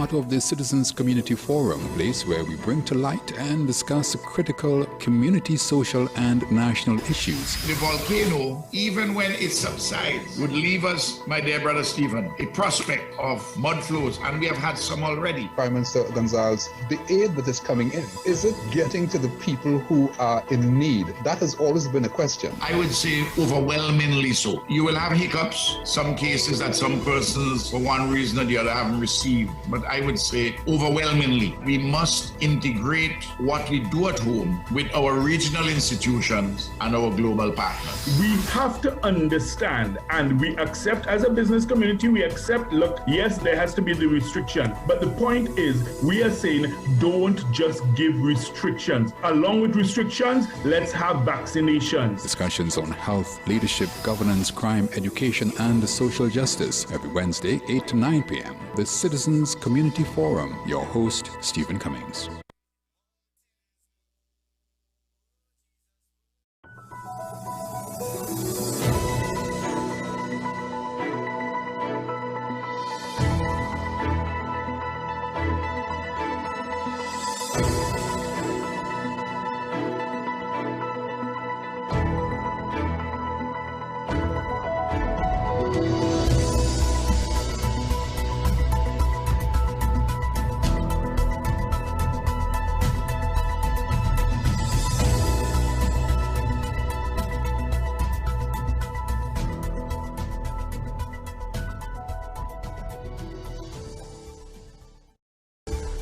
part of the Citizens Community Forum, a place where we bring to light and discuss critical community, social, and national issues. The volcano, even when it subsides, would leave us, my dear brother Stephen, a prospect of mud flows, and we have had some already. Prime Minister Gonzalez, the aid that is coming in, is it getting to the people who are in need? That has always been a question. I would say overwhelmingly so. You will have hiccups, some cases that some persons, for one reason or the other, haven't received. But I would say overwhelmingly, we must integrate what we do at home with our regional institutions and our global partners. We have to understand, and we accept as a business community, we accept, look, yes, there has to be the restriction. But the point is, we are saying, don't just give restrictions. Along with restrictions, let's have vaccinations. Discussions on health, leadership, governance, crime, education, and social justice every Wednesday, 8 to 9 p.m. The Citizens Community Forum. Your host, Stephen Cummings.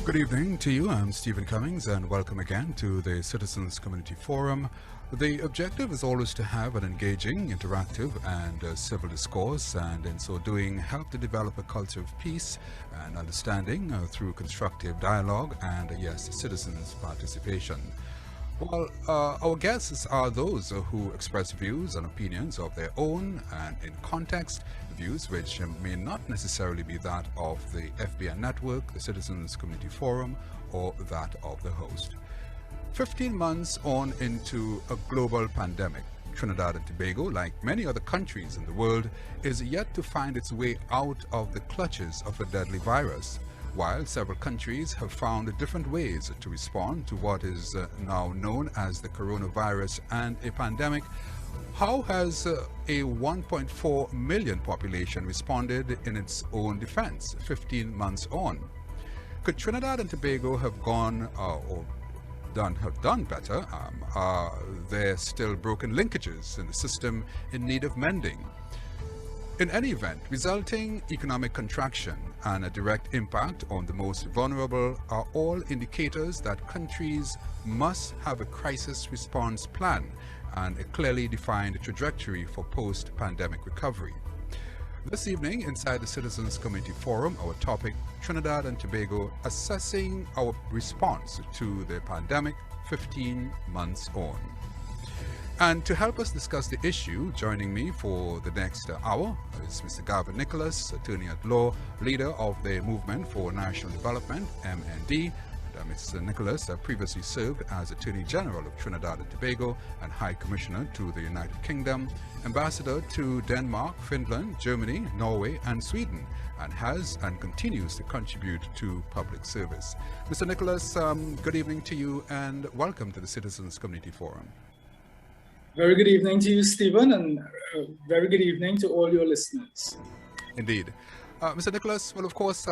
Good evening to you. I'm Stephen Cummings, and welcome again to the Citizens Community Forum. The objective is always to have an engaging, interactive, and civil discourse, and in so doing, help to develop a culture of peace and understanding through constructive dialogue and, yes, citizens' participation. Well, our guests are those who express views and opinions of their own and in context, views which may not necessarily be that of the FBN network, the Citizens Community Forum, or that of the host. 15 months on into a global pandemic, Trinidad and Tobago, like many other countries in the world, is yet to find its way out of the clutches of a deadly virus. While several countries have found different ways to respond to what is now known as the coronavirus and a pandemic, how has a 1.4 million population responded in its own defense 15 months on? Could Trinidad and Tobago have gone have done better? Are there still broken linkages in the system in need of mending? In any event, resulting economic contraction and a direct impact on the most vulnerable are all indicators that countries must have a crisis response plan and a clearly defined trajectory for post-pandemic recovery. This evening, inside the Citizens Community Forum, our topic, Trinidad and Tobago, assessing our response to the pandemic 15 months on. And to help us discuss the issue, joining me for the next hour is Mr. Gavin Nicholas, attorney at law, leader of the Movement for National Development, MND. Mr. Nicholas previously served as Attorney General of Trinidad and Tobago and High Commissioner to the United Kingdom, Ambassador to Denmark, Finland, Germany, Norway, and Sweden, and has and continues to contribute to public service. Mr. Nicholas, good evening to you and welcome to the Citizens Community Forum. Very good evening to you, Stephen, and very good evening to all your listeners. Indeed. Mr. Nicholas, well, of course,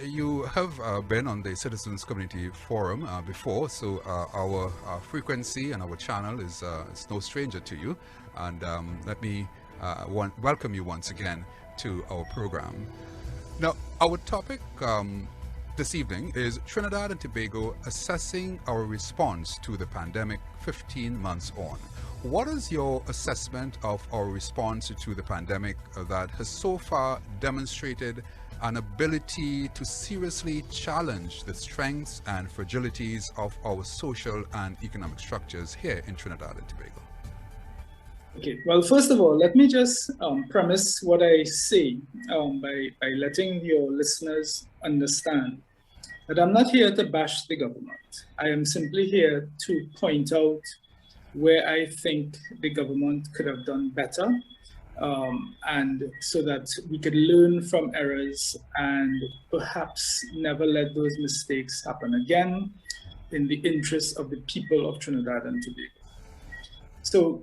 you have been on the Citizens Community Forum before, so our frequency and our channel is no stranger to you. And let me welcome you once again to our program. Now, our topic this evening is Trinidad and Tobago assessing our response to the pandemic 15 months on. What is your assessment of our response to the pandemic that has so far demonstrated an ability to seriously challenge the strengths and fragilities of our social and economic structures here in Trinidad and Tobago? Okay, well, first of all, let me just premise what I say by letting your listeners understand that I'm not here to bash the government. I am simply here to point out where I think the government could have done better and so that we could learn from errors and perhaps never let those mistakes happen again in the interest of the people of Trinidad and Tobago. So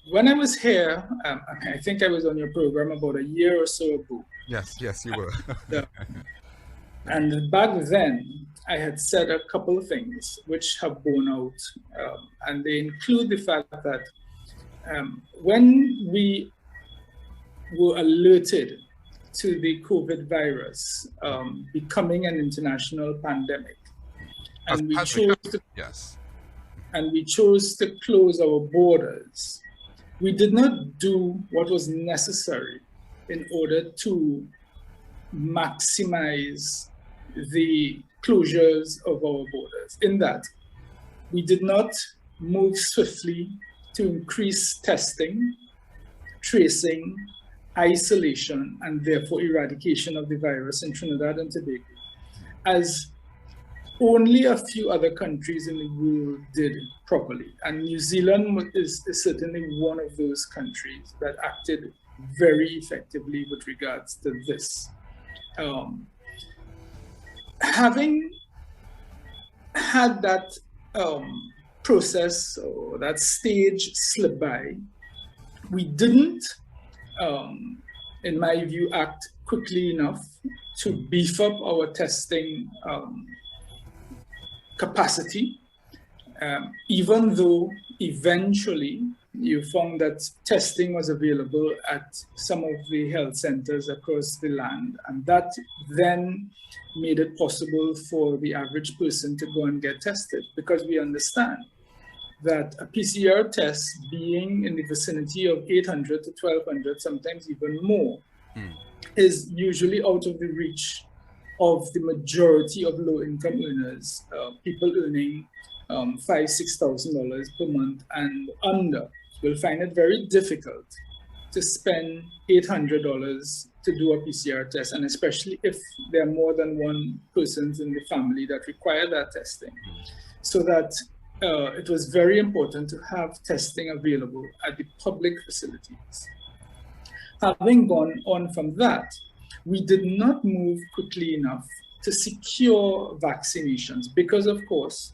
when I was here, I think I was on your program about a year or so ago. Yes, you were. And back then, I had said a couple of things which have borne out, and they include the fact that when we were alerted to the COVID virus becoming an international pandemic, and we chose to close our borders, we did not do what was necessary in order to maximize the closures of our borders, in that we did not move swiftly to increase testing, tracing, isolation, and therefore eradication of the virus in Trinidad and Tobago, as only a few other countries in the world did properly. And New Zealand is certainly one of those countries that acted very effectively with regards to this. Having had that process or that stage slip by, we didn't, in my view, act quickly enough to beef up our testing capacity, even though eventually you found that testing was available at some of the health centers across the land, and that then made it possible for the average person to go and get tested, because we understand that a PCR test being in the vicinity of 800 to 1,200, sometimes even more, is usually out of the reach of the majority of low-income earners, people earning $5,000–6,000 per month and under, will find it very difficult to spend $800 to do a PCR test, and especially if there are more than one persons in the family that require that testing. So that it was very important to have testing available at the public facilities. Having gone on from that, we did not move quickly enough to secure vaccinations, because of course,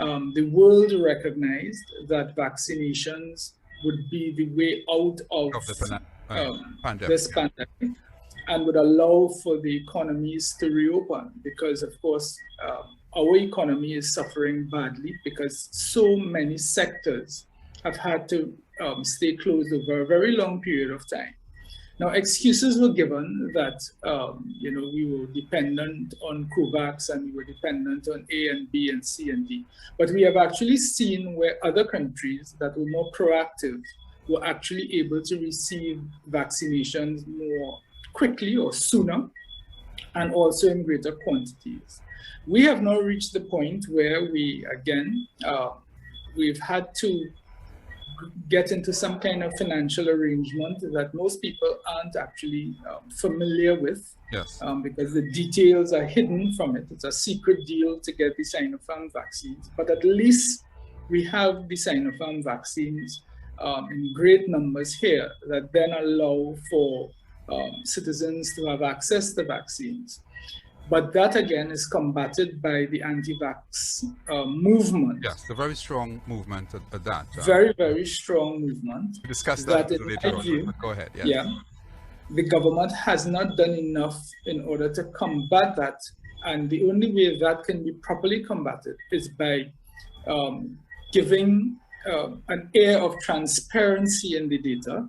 the world recognized that vaccinations would be the way out of this pandemic, and would allow for the economies to reopen, because of course, our economy is suffering badly because so many sectors have had to stay closed over a very long period of time. Now, excuses were given that we were dependent on COVAX and we were dependent on A and B and C and D. But we have actually seen where other countries that were more proactive were actually able to receive vaccinations more quickly or sooner, and also in greater quantities. We have now reached the point where we, again, we've had to get into some kind of financial arrangement that most people aren't actually familiar with, because the details are hidden from it. It's a secret deal to get the Sinopharm vaccines, but at least we have the Sinopharm vaccines in great numbers here that then allow for citizens to have access to vaccines. But that again is combated by the anti-vax movement. Yes, a very strong movement at that. Very, very strong movement. We'll discuss that later on, but go ahead. Yes. Yeah, the government has not done enough in order to combat that. And the only way that can be properly combated is by giving an air of transparency in the data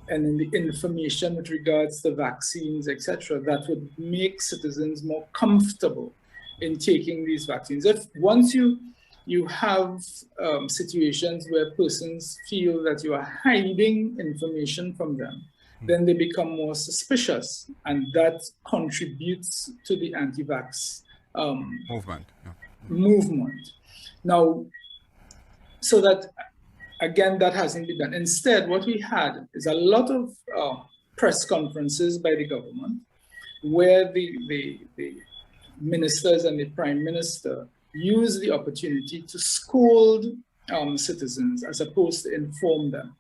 and in the information with regards to vaccines, etc., that would make citizens more comfortable in taking these vaccines. If once you have situations where persons feel that you are hiding information from them, then they become more suspicious, and that contributes to the anti-vax movement. Now, so that, again, that hasn't been done. Instead, what we had is a lot of press conferences by the government where the ministers and the prime minister use the opportunity to scold citizens as opposed to inform them.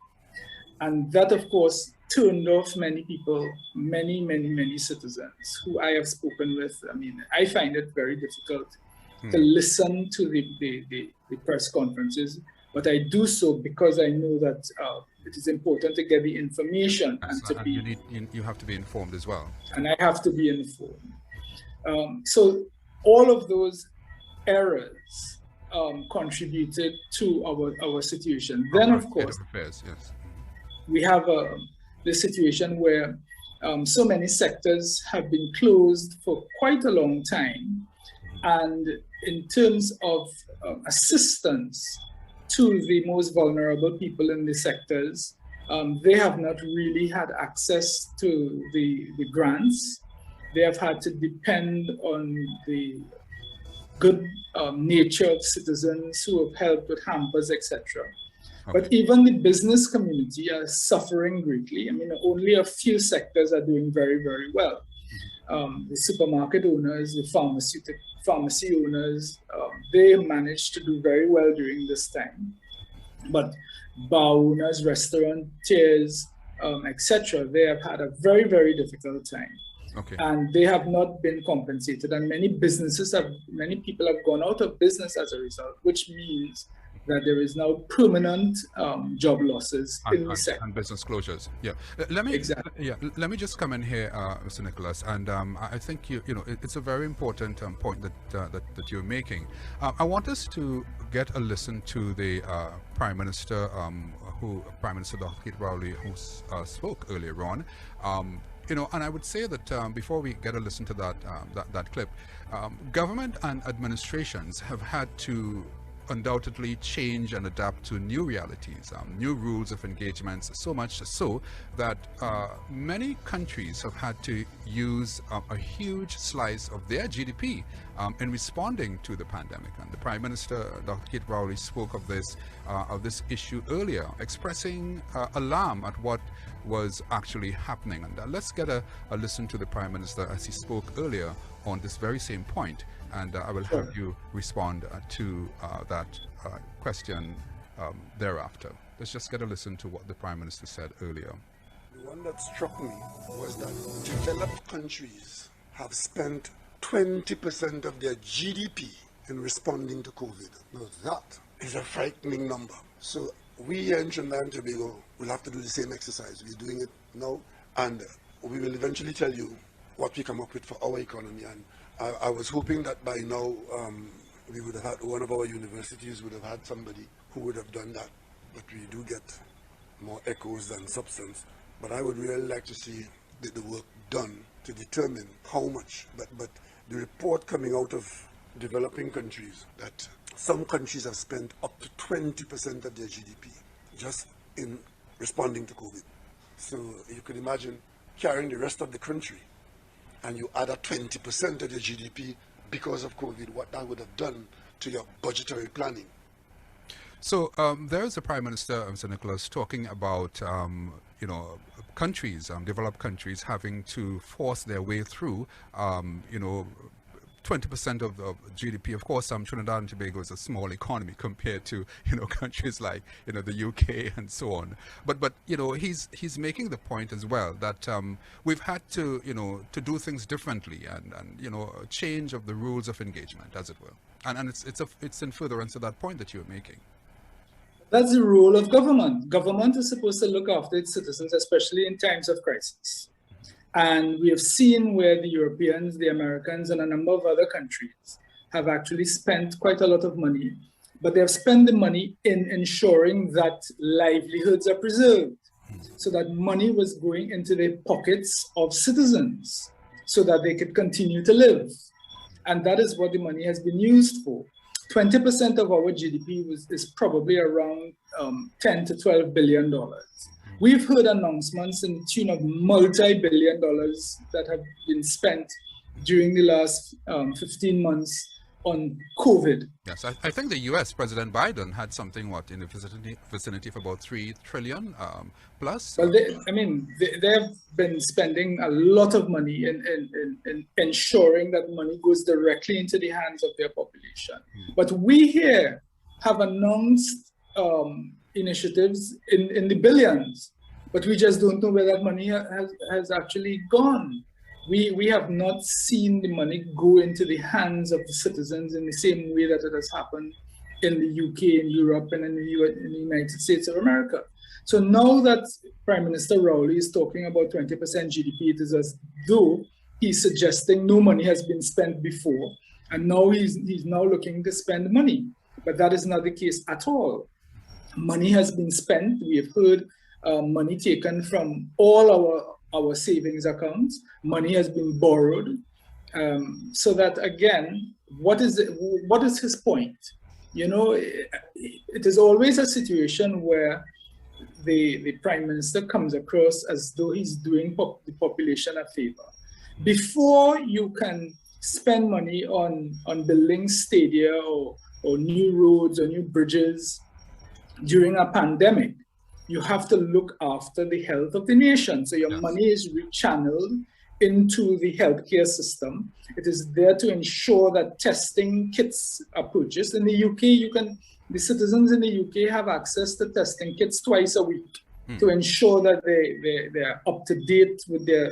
And that, of course, turned off many people, many citizens who I have spoken with. I mean, I find it very difficult to listen to the press conferences, but I do so because I know that it is important to get the information and to be. You have to be informed as well. And I have to be informed. So all of those errors contributed to our situation. Then, of course, we have the situation where so many sectors have been closed for quite a long time. And in terms of assistance to the most vulnerable people in the sectors, they have not really had access to the grants. They have had to depend on the good nature of citizens who have helped with hampers, etc. Okay. But even the business community are suffering greatly. I mean, only a few sectors are doing very, very well. The supermarket owners, the pharmacy owners, they managed to do very well during this time. But bar owners, restaurateurs, etc., they have had a very, very difficult time. Okay. And they have not been compensated. And many people have gone out of business as a result, which means that there is now permanent job losses in the sector. And business closures. Yeah. Let me just come in here, Mr. Nicholas. And I think it's a very important point that you're making. I want us to get a listen to the Prime Minister, Prime Minister Dr. Keith Rowley, who spoke earlier on. And I would say that before we get a listen to that clip, government and administrations have had to undoubtedly change and adapt to new realities, new rules of engagements, so much so that many countries have had to use a huge slice of their GDP in responding to the pandemic. And the Prime Minister, Dr. Keith Rowley, spoke of this issue earlier, expressing alarm at what was actually happening. And let's get a listen to the Prime Minister as he spoke earlier on this very same point. And I will have you respond to that question thereafter. Let's just get a listen to what the Prime Minister said earlier. The one that struck me was that developed countries have spent 20% of their GDP in responding to COVID. Now that is a frightening number. So we here in Trinidad and Tobago will have to do the same exercise. We're doing it now, and we will eventually tell you what we come up with for our economy. And I was hoping that by now we would have had, one of our universities would have had somebody who would have done that. But we do get more echoes than substance. But I would really like to see the work done to determine how much. But the report coming out of developing countries, that some countries have spent up to 20% of their GDP just in responding to COVID. So you could imagine carrying the rest of the country, and you add a 20% of your GDP because of COVID, what that would have done to your budgetary planning. So there's the Prime Minister, Mr. Nicholas, talking about, countries, developed countries, having to force their way through, 20% of GDP. Of course, Trinidad and Tobago is a small economy compared to, countries like, the UK and so on. But he's making the point as well that we've had to, to do things differently and a change of the rules of engagement, as it were. And it's in furtherance of that point that you're making. That's the role of government. Government is supposed to look after its citizens, especially in times of crisis. And we have seen where the Europeans, the Americans, and a number of other countries have actually spent quite a lot of money, but they have spent the money in ensuring that livelihoods are preserved, so that money was going into the pockets of citizens so that they could continue to live. And that is what the money has been used for. 20% of our GDP is probably around $10 to $12 billion. We've heard announcements in the tune of multi-billion dollars that have been spent during the last 15 months on COVID. Yes, I think the US President Biden had something, in the vicinity of about $3 trillion plus. Well, they have been spending a lot of money in ensuring that money goes directly into the hands of their population. But we here have announced initiatives in the billions but we just don't know where that money has actually gone. We have not seen the money go into the hands of the citizens in the same way that it has happened in the UK, in Europe, and in the United States of America. So now that Prime Minister Rowley is talking about 20% GDP, it is as though he's suggesting no money has been spent before, and now he's now looking to spend money. But that is not the case at all. Money has been spent. We have heard money taken from all our savings accounts. Money has been borrowed. So that again, what is his point? You know, it is always a situation where the Prime Minister comes across as though he's doing the population a favor. Before you can spend money on building stadia or new roads or new bridges during a pandemic, you have to look after the health of the nation. So your money is rechanneled into the healthcare system. It is there to ensure that testing kits are purchased. In the UK, the citizens in the UK have access to testing kits twice a week to ensure that they're up to date with their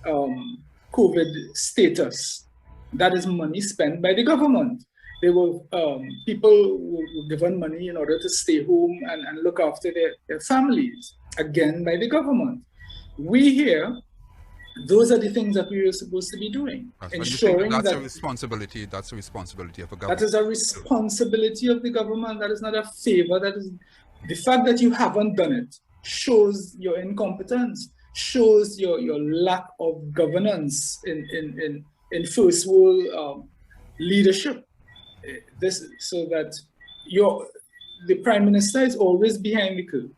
COVID status. That is money spent by the government. People were given money in order to stay home and look after their families, again by the government. We here, those are the things that we are supposed to be doing. Ensuring that's that a responsibility. That's a responsibility of a government. That is a responsibility of the government. That is not a favor. That is the fact that you haven't done it shows your incompetence, shows your lack of governance in first world leadership. So that the Prime Minister is always behind the curve.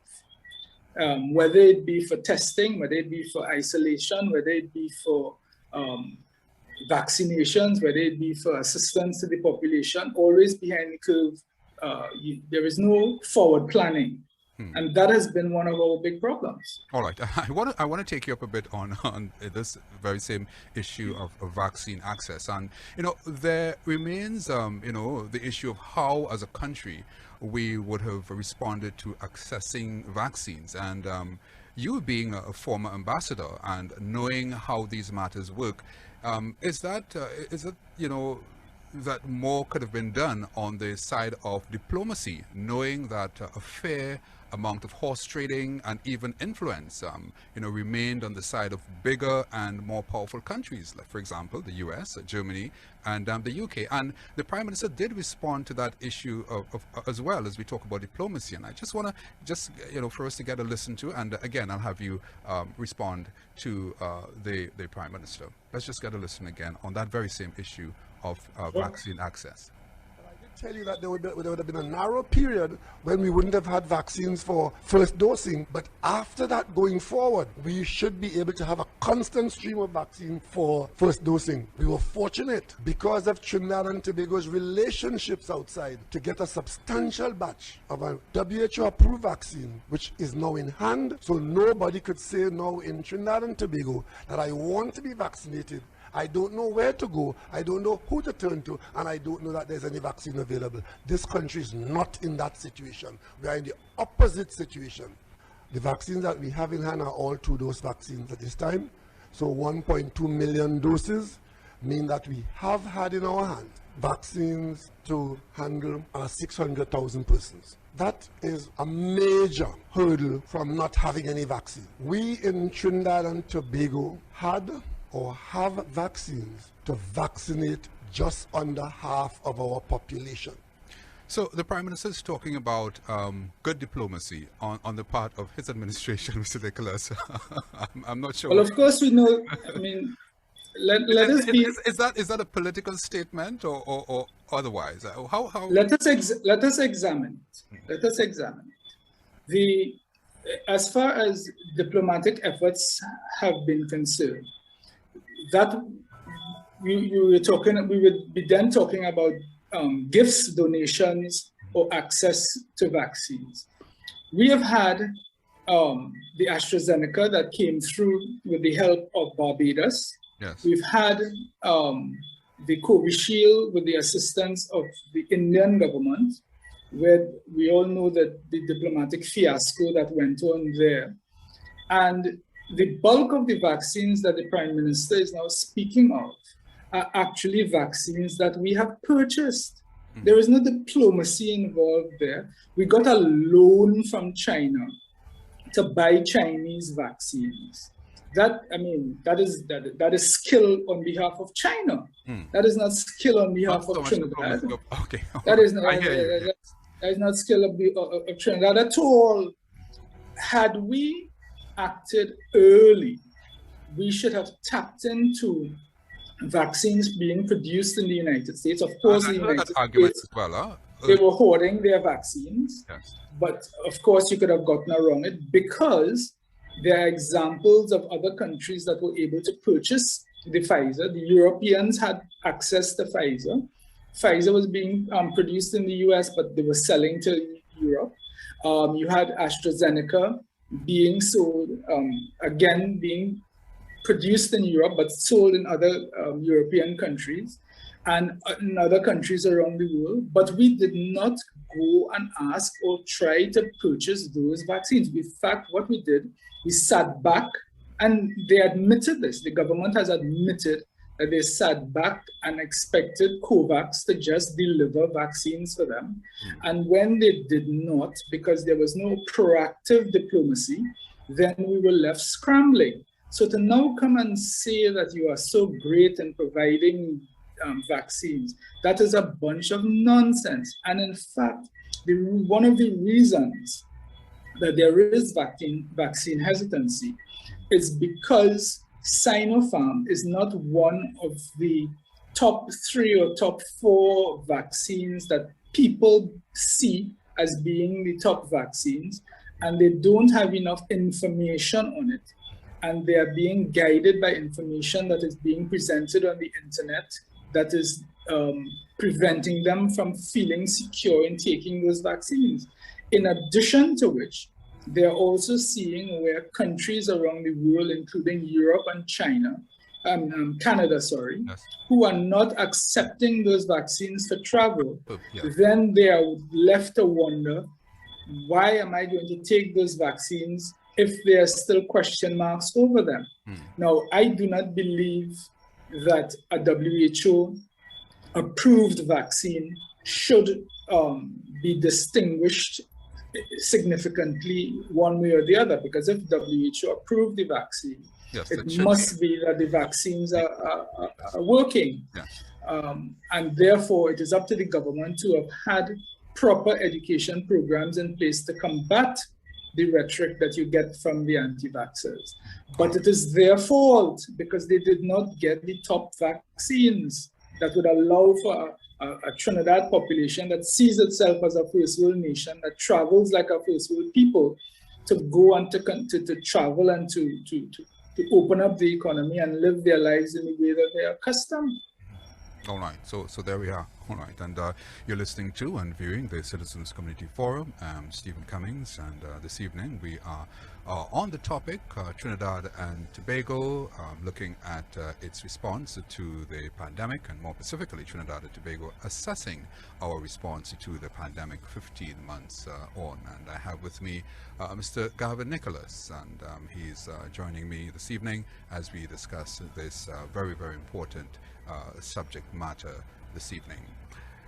Whether it be for testing, whether it be for isolation, whether it be for vaccinations, whether it be for assistance to the population, always behind the curve. There is no forward planning. And that has been one of our big problems. All right, I want to take you up a bit on this very same issue of vaccine access, and there remains the issue of how, as a country, we would have responded to accessing vaccines. And you being a former ambassador and knowing how these matters work, is that that more could have been done on the side of diplomacy, knowing that a fair amount of horse trading and even influence, remained on the side of bigger and more powerful countries, like, for example, the US, Germany, and the UK. And the Prime Minister did respond to that issue as well as we talk about diplomacy. And I just want to, for us to get a listen to, and again, I'll have you respond to the Prime Minister. Let's just get a listen again on that very same issue of vaccine access. Tell you that there would have been a narrow period when we wouldn't have had vaccines for first dosing, but after that, going forward, we should be able to have a constant stream of vaccine for first dosing. We were fortunate because of Trinidad and Tobago's relationships outside to get a substantial batch of a WHO approved vaccine, which is now in hand, so nobody could say now in Trinidad and Tobago that I want to be vaccinated. I don't know where to go, I don't know who to turn to, and I don't know that there's any vaccine available. This country is not in that situation. We are in the opposite situation. The vaccines that we have in hand are all 2-dose vaccines at this time. So 1.2 million doses mean that we have had in our hands vaccines to handle 600,000 persons. That is a major hurdle from not having any vaccine. We in Trinidad and Tobago had or have vaccines to vaccinate just under half of our population. So the Prime Minister is talking about good diplomacy on the part of his administration, Mr. Nicholas. I'm not sure. Well, of course we know. I mean, let us be. Is that a political statement or otherwise? How? Let us examine it. Let us examine it. As far as diplomatic efforts have been concerned, that we would be then talking about gifts, donations, or access to vaccines. We have had the AstraZeneca that came through with the help of Barbados. Yes. We've had the Covishield with the assistance of the Indian government, where we all know that the diplomatic fiasco that went on there. And the bulk of the vaccines that the Prime Minister is now speaking of are actually vaccines that we have purchased. There is no diplomacy involved there. We got a loan from China to buy Chinese vaccines. That is skill on behalf of China. That is not skill on behalf of Trinidad. Okay. That is not, I hear you. that is not skill of Trinidad at all. Had we acted early, we should have tapped into vaccines being produced in the United States. Of course, the United States, as well, they were hoarding their vaccines. Yes. But of course, you could have gotten around it because there are examples of other countries that were able to purchase the Pfizer. The Europeans had access to Pfizer. Pfizer was being produced in the US, but they were selling to Europe. You had AstraZeneca being sold, again, being produced in Europe, but sold in other European countries and in other countries around the world. But we did not go and ask or try to purchase those vaccines. In fact, what we did, we sat back, and they admitted this. The government has admitted that they sat back and expected COVAX to just deliver vaccines for them. And when they did not, because there was no proactive diplomacy, then we were left scrambling. So to now come and say that you are so great in providing vaccines, that is a bunch of nonsense. And in fact, one of the reasons that there is vaccine hesitancy is because Sinopharm is not one of the top 3 or top 4 vaccines that people see as being the top vaccines, and they don't have enough information on it. And they are being guided by information that is being presented on the internet that is preventing them from feeling secure in taking those vaccines. In addition to which, they're also seeing where countries around the world, including Europe and China, Canada, Yes. who are not accepting those vaccines for travel, Yes. then they are left to wonder, why am I going to take those vaccines if there are still question marks over them? Now, I do not believe that a WHO approved vaccine should be distinguished significantly one way or the other, because if WHO approved the vaccine, Yes, it must be that the vaccines are working. Yes. And therefore, it is up to the government to have had proper education programs in place to combat the rhetoric that you get from the anti-vaxxers. But it is their fault because they did not get the top vaccines that would allow for a Trinidad population that sees itself as a first world nation, that travels like a first world people, to go and to travel and to open up the economy and live their lives in the way that they are accustomed. All right, so there we are. All right, and you're listening to and viewing the Citizens Community Forum. I'm Stephen Cummings, and this evening we are on the topic Trinidad and Tobago, looking at its response to the pandemic, and more specifically Trinidad and Tobago assessing our response to the pandemic 15 months on. And I have with me Mr. Gavin Nicholas, and he's joining me this evening as we discuss this very, very important subject matter this evening.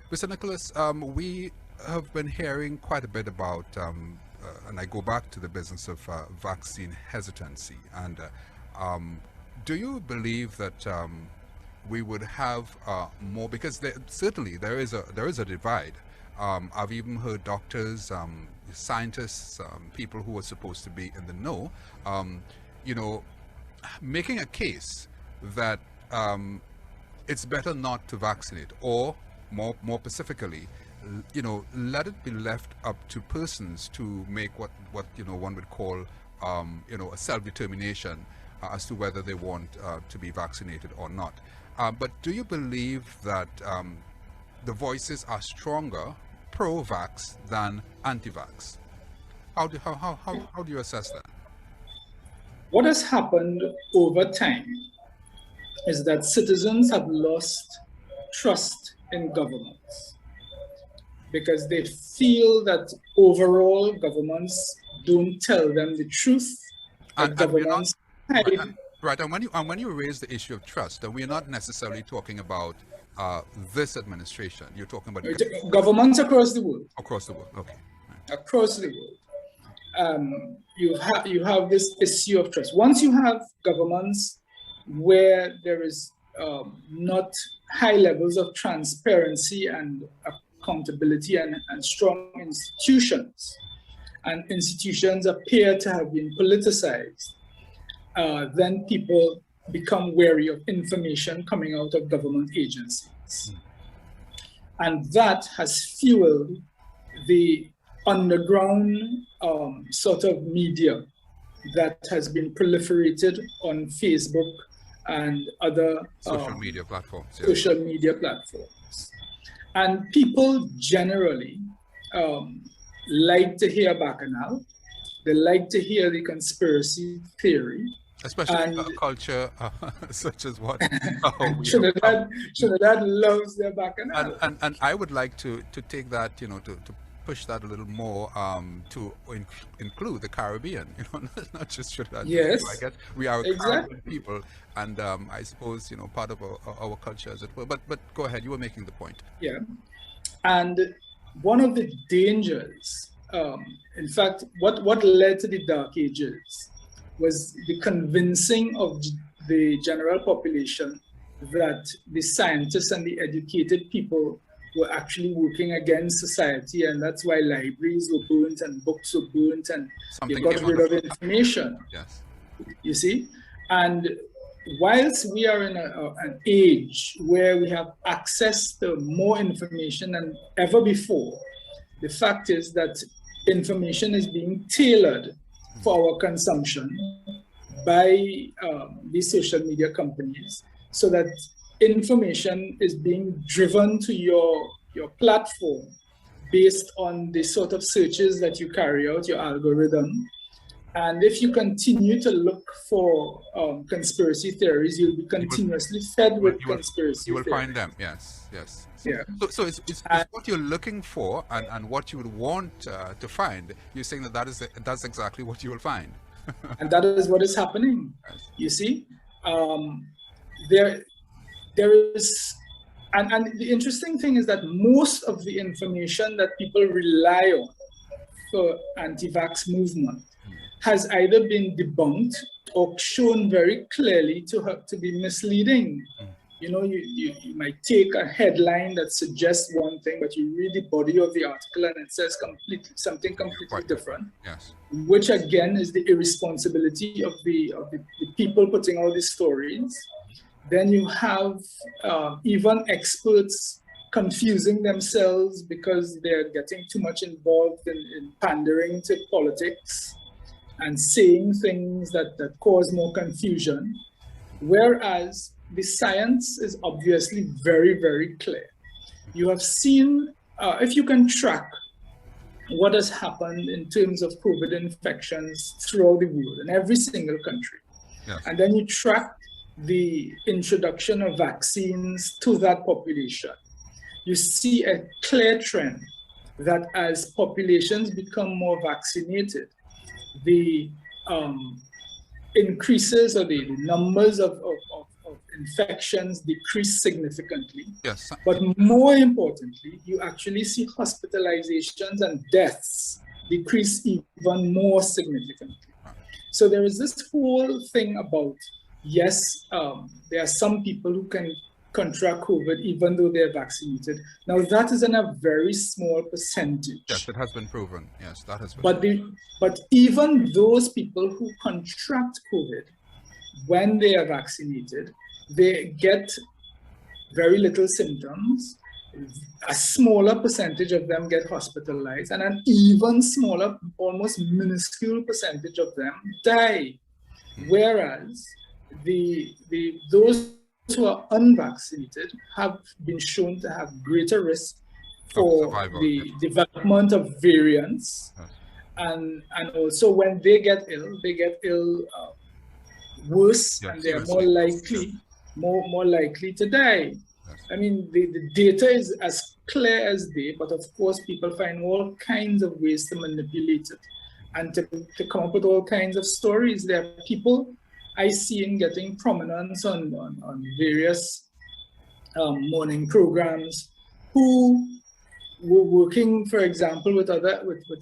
Mr. Nicholas, we have been hearing quite a bit about, and I go back to the business of vaccine hesitancy. And do you believe that we would have more? Because certainly there is a divide. I've even heard doctors, scientists, people who are supposed to be in the know, making a case that it's better not to vaccinate, or more specifically, let it be left up to persons to make what one would call a self-determination as to whether they want to be vaccinated or not. But do you believe that the voices are stronger pro-vax than anti-vax? How do you assess that? What has happened over time is that citizens have lost trust in governments because they feel that overall governments don't tell them the truth And we're not, governments right. And when you raise the issue of trust, we're not necessarily talking about this administration. You're talking about governments across the world. across the world. Okay. Right. Across the world, you have this issue of trust. Once you have governments where there is not high levels of transparency and accountability and strong institutions, and institutions appear to have been politicized, then people become wary of information coming out of government agencies. And that has fueled the underground sort of media that has been proliferated on Facebook and other social media platforms. Yeah. Social media platforms. And people generally like to hear Bacchanal. They like to hear the conspiracy theory. Especially a culture such as what Trinidad loves their Bacchanal. And I would like to take that, to push that a little more to include the Caribbean, not just Trinidad. Yes. I guess we are Caribbean people, and I suppose part of our culture as it were. But go ahead, you were making the point. Yeah, and one of the dangers, in fact, what led to the Dark Ages was the convincing of the general population that the scientists and the educated people were actually working against society, and that's why libraries were burnt and books were burnt and they got rid of information. Yes. You see? And whilst we are in an age where we have access to more information than ever before, the fact is that information is being tailored for our consumption by these social media companies, so that information is being driven to your platform based on the sort of searches that you carry out, your algorithm. And if you continue to look for conspiracy theories, you'll be continuously fed with conspiracy theories. You will find them, yes. Yeah. So it's what you're looking for and what you would want to find. You're saying that's exactly what you will find. And that is what is happening. Yes. You see, there is, and the interesting thing is that most of the information that people rely on for anti-vax movement has either been debunked or shown very clearly to be misleading. You might take a headline that suggests one thing, but you read the body of the article and it says something completely different. Yes. Which again is the irresponsibility of the people putting out these stories. Then you have even experts confusing themselves because they're getting too much involved in pandering to politics and saying things that cause more confusion. Whereas the science is obviously very, very clear. You have seen, if you can track what has happened in terms of COVID infections throughout the world, in every single country, yes. And then you track the introduction of vaccines to that population, you see a clear trend that as populations become more vaccinated, the increases or the numbers of infections decrease significantly. Yes. But more importantly, you actually see hospitalizations and deaths decrease even more significantly. So there is this whole thing about, yes, there are some people who can contract COVID even though they're vaccinated. Now that is in a very small percentage. Yes, it has been proven. Yes, that has been. But even those people who contract COVID, when they are vaccinated, they get very little symptoms. A smaller percentage of them get hospitalized, and an even smaller, almost minuscule percentage of them die. Whereas those who are unvaccinated have been shown to have greater risk for the development of variants, and also when they get ill worse, and they are more likely to die. I mean, the data is as clear as day, but of course people find all kinds of ways to manipulate it. and to come up with all kinds of stories. There are people I see in getting prominence on various morning programs who were working, for example, with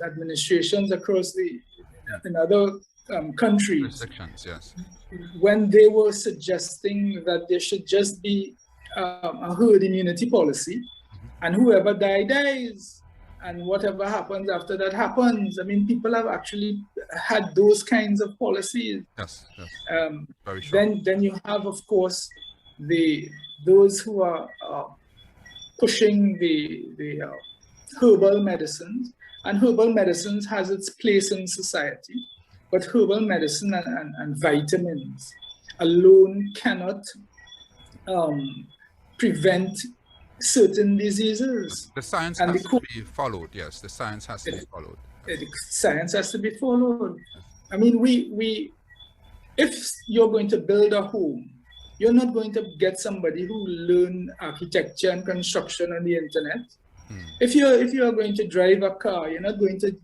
administrations across in other countries. Yes. When they were suggesting that there should just be a herd immunity policy, and whoever dies, and whatever happens after that happens. I mean, people have actually had those kinds of policies. Yes. Very sure. Then you have, of course, those who are pushing the herbal medicines, and herbal medicines has its place in society, but herbal medicine and vitamins alone cannot prevent certain diseases. The science has to be followed. Yes, the science has to be followed. The science has to be followed. I mean, if you're going to build a home, you're not going to get somebody who learned architecture and construction on the internet. If you're going to drive a car, you're not going to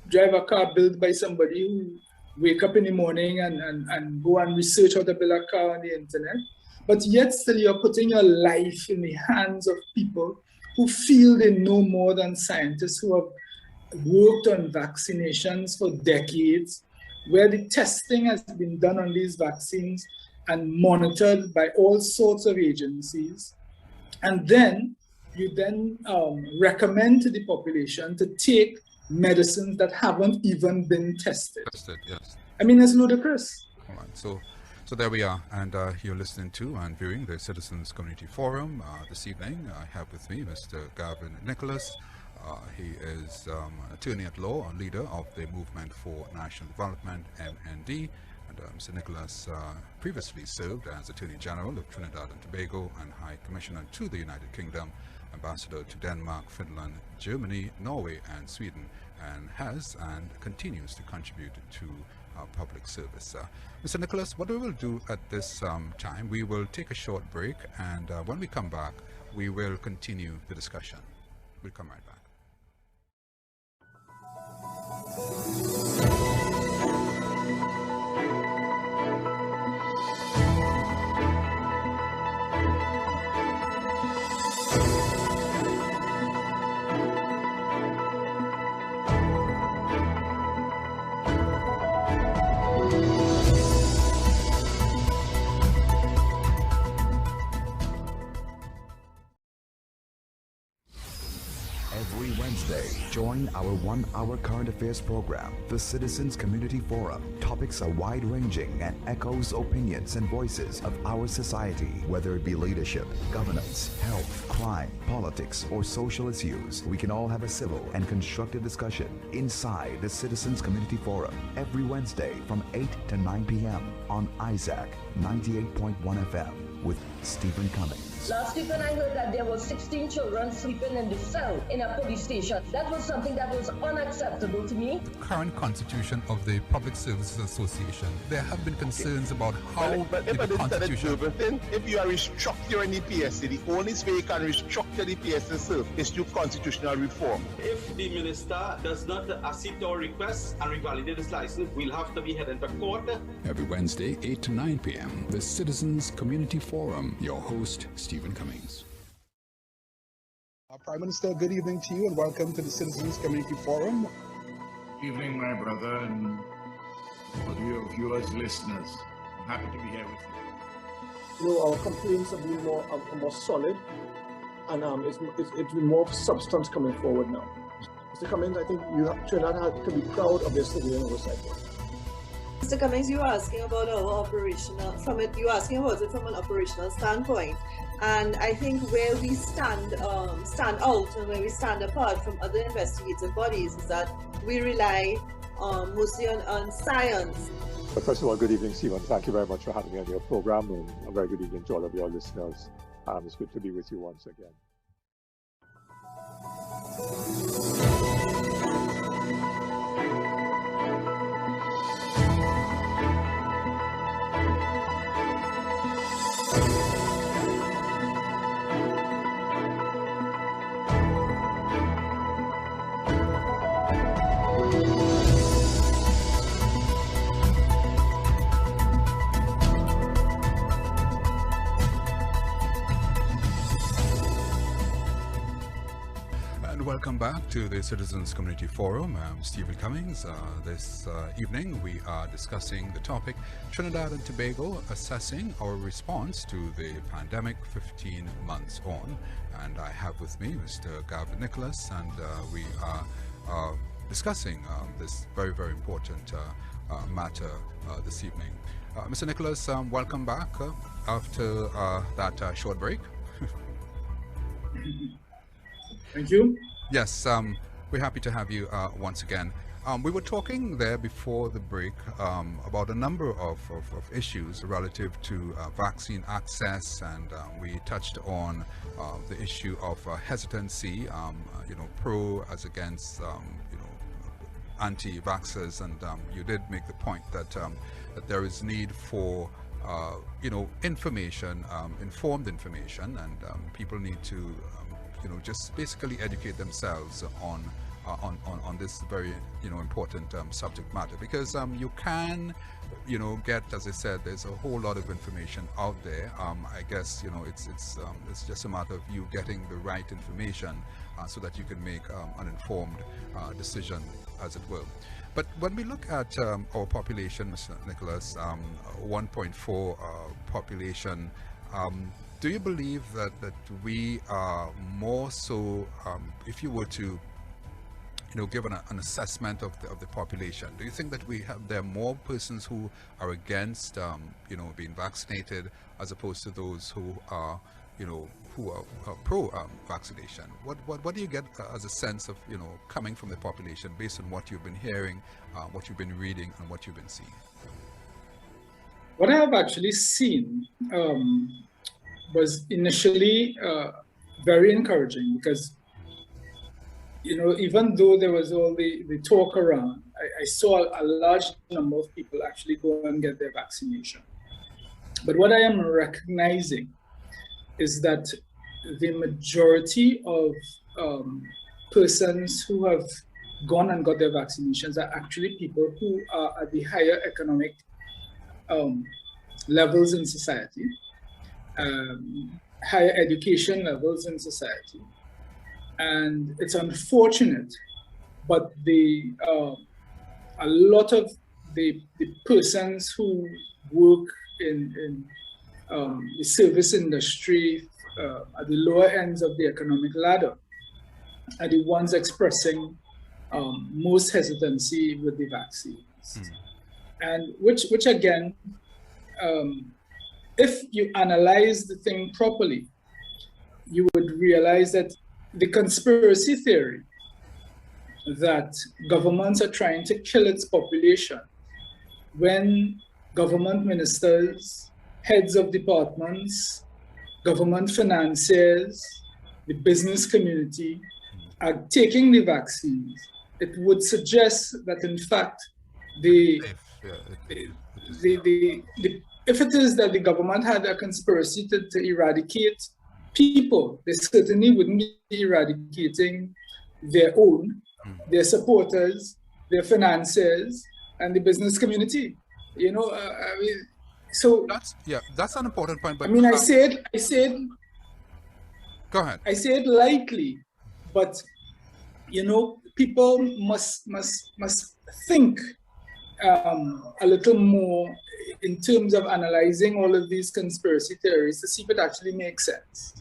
drive a car built by somebody who wake up in the morning and go and research how to build a car on the internet. But yet still you're putting your life in the hands of people who feel they know more than scientists who have worked on vaccinations for decades, where the testing has been done on these vaccines and monitored by all sorts of agencies. And then you recommend to the population to take medicines that haven't even been tested. Yes. I mean, it's ludicrous. All right, so there we are, and you're listening to and viewing the Citizens Community Forum. This evening I have with me Mr. Gavin Nicholas. He is attorney at law and leader of the Movement for National Development, MND. And Mr. Nicholas previously served as Attorney General of Trinidad and Tobago and High Commissioner to the United Kingdom, Ambassador to Denmark, Finland, Germany, Norway and Sweden, and has and continues to contribute to public service. Mr. Nicholas, what we will do at this time, we will take a short break, and when we come back, we will continue the discussion. We'll come right back. Every Wednesday, join our 1-hour current affairs program, the Citizens Community Forum. Topics are wide-ranging and echoes opinions and voices of our society, whether it be leadership, governance, health, crime, politics, or social issues. We can all have a civil and constructive discussion inside the Citizens Community Forum every Wednesday from 8 to 9 p.m. on Isaac 98.1 FM with Stephen Cummings. Last week when I heard that there were 16 children sleeping in the cell in a police station, that was something that was unacceptable to me. The current constitution of the Public Services Association, there have been concerns about how the constitution... If you are restructuring the PSA, the only way you can restructure the PSA itself is through constitutional reform. If the minister does not accede to our request and revalidate his license, we'll have to be headed to court. Every Wednesday, 8 to 9 p.m., the Citizens Community Forum. Your host, Stephen Cummings. Prime Minister, good evening to you and welcome to the Citizens Community Forum. Good evening, my brother, and all your viewers, listeners. I'm happy to be here with you. You know, our complaints have been more solid, and it's been more substance coming forward now. Mr. Cummings, I think Trinidad can be proud of their civilian oversight. Mr. Cummings, you were asking about our operational, you were asking about it from an operational standpoint. And I think where we stand out and where we stand apart from other investigative bodies is that we rely mostly on science. But first of all, good evening, Stephen. Thank you very much for having me on your program, and a very good evening to all of your listeners. It's good to be with you once again. welcome back to the Citizens Community Forum. I'm Stephen Cummings. This evening we are discussing the topic Trinidad and Tobago assessing our response to the pandemic 15 months on. And I have with me Mr. Gavin Nicholas, and we are discussing this very, very important matter this evening. Mr. Nicholas, welcome back after that short break. Thank you. Yes, we're happy to have you once again. We were talking there before the break about a number of issues relative to vaccine access, and we touched on the issue of hesitancy, pro as against, anti-vaxxers, and you did make the point that that there is need for information, informed information, and people need to just basically educate themselves on this very important subject matter, because you can get, as I said, there's a whole lot of information out there. I guess it's just a matter of you getting the right information so that you can make an informed decision, as it will. But when we look at our population, Mr. Nicholas, 1.4 population, do you believe that we are more so, if you were to give an assessment of the population, do you think that there are more persons who are against being vaccinated as opposed to those who are pro vaccination? What do you get as a sense of coming from the population based on what you've been hearing, what you've been reading, and what you've been seeing? What I have actually seen was initially very encouraging, because even though there was all the talk around, I saw a large number of people actually go and get their vaccination. But what I am recognizing is that the majority of persons who have gone and got their vaccinations are actually people who are at the higher economic levels in society, higher education levels in society. And it's unfortunate, but a lot of the persons who work in the service industry at the lower ends of the economic ladder are the ones expressing most hesitancy with the vaccines. And which again, if you analyze the thing properly, you would realize that the conspiracy theory that governments are trying to kill its population, when government ministers, heads of departments, government financiers, the business community are taking the vaccines, it would suggest that in fact if it is that the government had a conspiracy to eradicate people, they certainly wouldn't be eradicating their own, their supporters, their financiers, and the business community. So that's an important point. But I mean, I said. Go ahead. I say it lightly, but people must think a little more in terms of analyzing all of these conspiracy theories to see if it actually makes sense.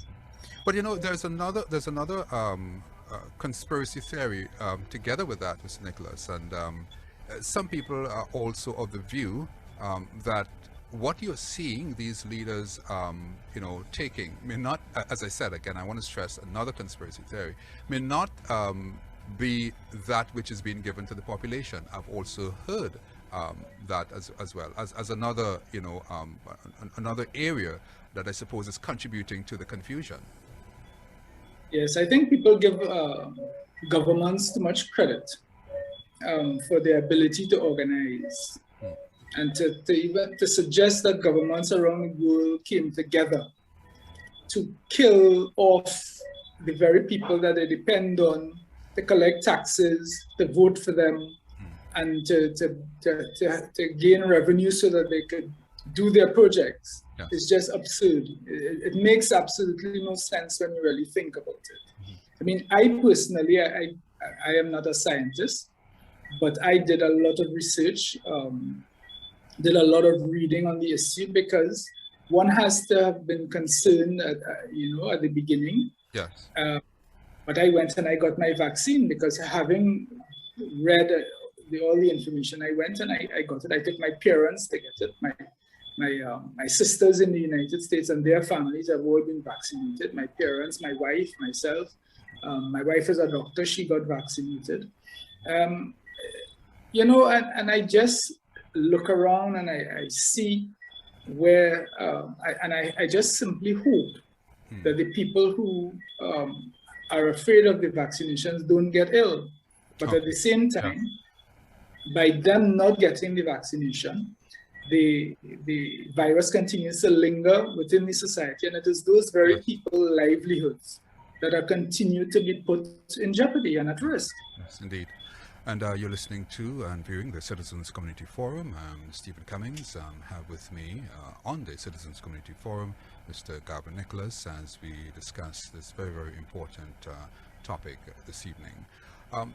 But there's another conspiracy theory together with that, Mr. Nicholas, and some people are also of the view that what you're seeing these leaders taking may not, as I said again, I want to stress another conspiracy theory, may not be that which is being given to the population. I've also heard that as well as another another area that I suppose is contributing to the confusion. Yes, I think people give governments too much credit for their ability to organize, and to suggest that governments around the world came together to kill off the very people that they depend on, to collect taxes, to vote for them, and to gain revenue so that they could do their projects. It's just absurd. It makes absolutely no sense when you really think about it. I mean, I personally, I am not a scientist, but I did a lot of research, did a lot of reading on the issue, because one has to have been concerned at, at the beginning. Yes. But I went and I got my vaccine, because having read all the information, I went and I got it. I took my parents to get it. My sisters in the United States and their families have all been vaccinated. My parents, my wife, myself. My wife is a doctor. She got vaccinated. And I just look around and I see where, I just simply hope that the people who are afraid of the vaccinations don't get ill. But at the same time, by them not getting the vaccination, the virus continues to linger within the society, and it is those very people's livelihoods that are continued to be put in jeopardy and at risk. Yes, indeed. And you're listening to and viewing the Citizens Community Forum. Stephen Cummings have with me on the Citizens Community Forum Mr. Gabriel Nicholas, as we discuss this very, very important topic this evening.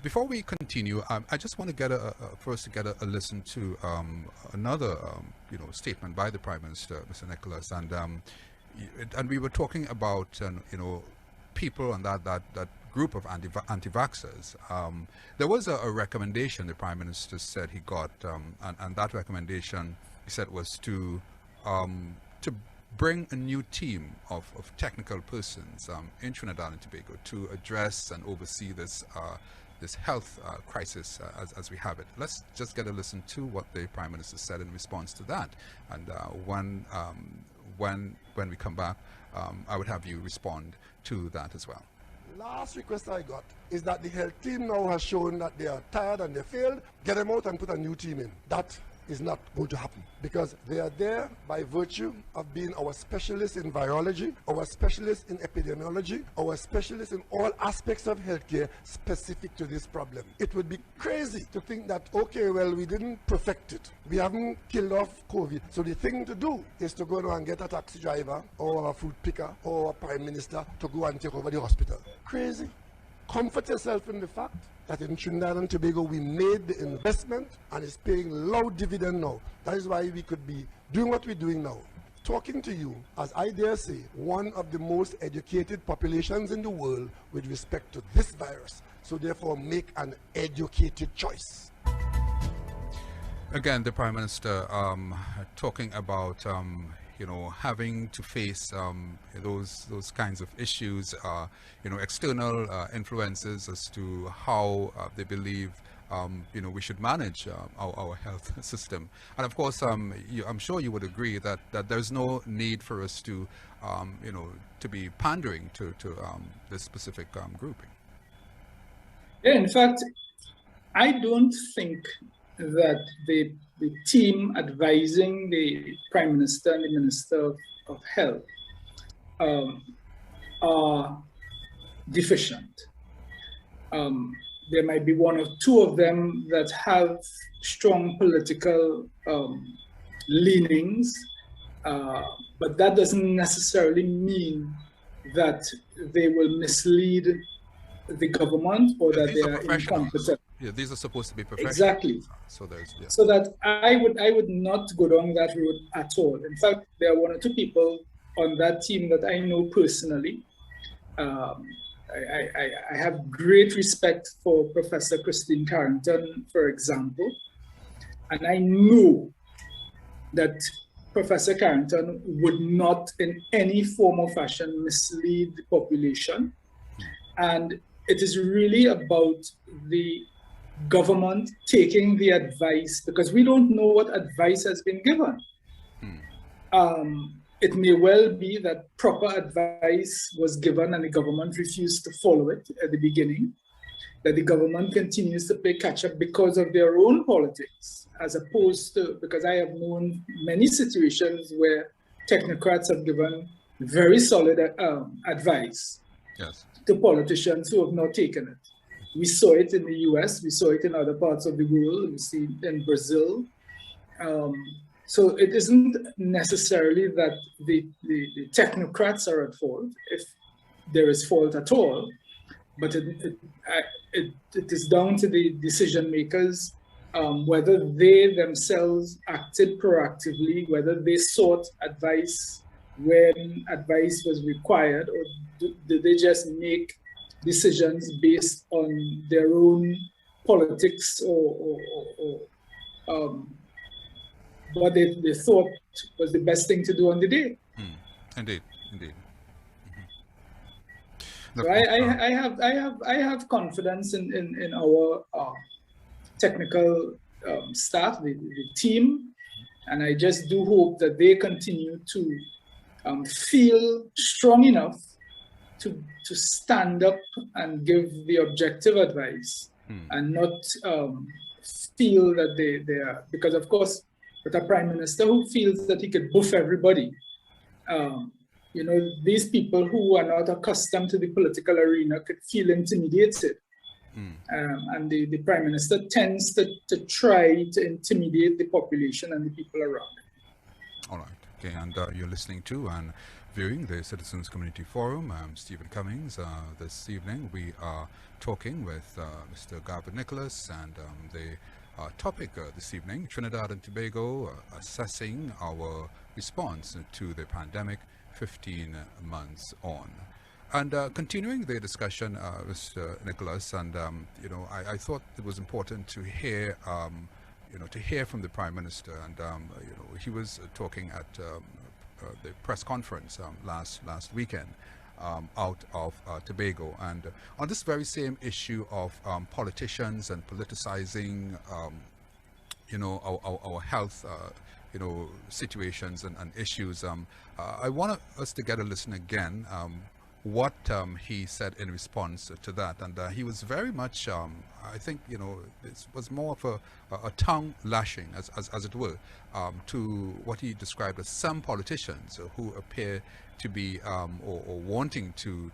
Before we continue, I just want to get first get a listen to another statement by the Prime Minister, Mr. Nicholas, and we were talking about people and that group of anti-vaxxers. There was a recommendation the Prime Minister said he got, and that recommendation, he said, was to bring a new team of technical persons in Trinidad and Tobago to address and oversee this health crisis as we have it. Let's just get a listen to what the Prime Minister said in response to that, and when we come back, I would have you respond to that as well. Last request I got is that the health team now has shown that they are tired and they failed. Get them out and put a new team in. That is not going to happen, because they are there by virtue of being our specialists in virology, our specialists in epidemiology, our specialists in all aspects of healthcare specific to this problem. It would be crazy to think that, okay, well, we didn't perfect it. We haven't killed off COVID. So the thing to do is to go now and get a taxi driver or a food picker or a prime minister to go and take over the hospital. Crazy. Comfort yourself in the fact that in Trinidad and Tobago we made the investment and it's paying low dividend now. That is why we could be doing what we're doing now. Talking to you, as I dare say, one of the most educated populations in the world with respect to this virus. So therefore make an educated choice. Again, the Prime Minister talking about having to face those kinds of issues, external influences as to how they believe we should manage our health system. And of course, I'm sure you would agree that there's no need for us to to be pandering to this specific grouping. Yeah, in fact, I don't think that the team advising the Prime Minister and the Minister of Health are deficient. There might be one or two of them that have strong political leanings, but that doesn't necessarily mean that they will mislead the government or that they are incompetent. Yeah, these are supposed to be professionals. Exactly. So there's so that I would not go down that road at all. In fact, there are one or two people on that team that I know personally. I have great respect for Professor Christine Carrington, for example, and I know that Professor Carrington would not in any form or fashion mislead the population. And it is really about the government taking the advice, because we don't know what advice has been given. It may well be that proper advice was given and the government refused to follow it at the beginning, that the government continues to play catch up because of their own politics, as opposed to, because I have known many situations where technocrats have given very solid advice to politicians who have not taken it. We saw it in the US, we saw it in other parts of the world, we see it in Brazil. So it isn't necessarily that the technocrats are at fault, if there is fault at all. but it is down to the decision makers whether they themselves acted proactively, whether they sought advice when advice was required, or did they just make decisions based on their own politics or what they thought was the best thing to do on the day. Indeed. So I have confidence in our technical staff, the team, and I just do hope that they continue to feel strong enough to stand up and give the objective advice and not feel that they are, because of course with a prime minister who feels that he could buff everybody, these people who are not accustomed to the political arena could feel intimidated. And the prime minister tends to try to intimidate the population and the people around him. All right. Okay, and you're listening to and viewing the Citizens Community Forum. I'm Stephen Cummings. This evening we are talking with Mr. Garvin Nicholas, and the topic this evening, Trinidad and Tobago, assessing our response to the pandemic 15 months on. And continuing the discussion, Mr. Nicholas, and I thought it was important to hear, to hear from the Prime Minister, and he was talking at the press conference last weekend out of Tobago, and on this very same issue of politicians and politicizing, our health, situations and issues. I want us to get a listen again. What he said in response to that, and he was very much, I think, it was more of a tongue lashing, as it were, to what he described as some politicians who appear to be or wanting to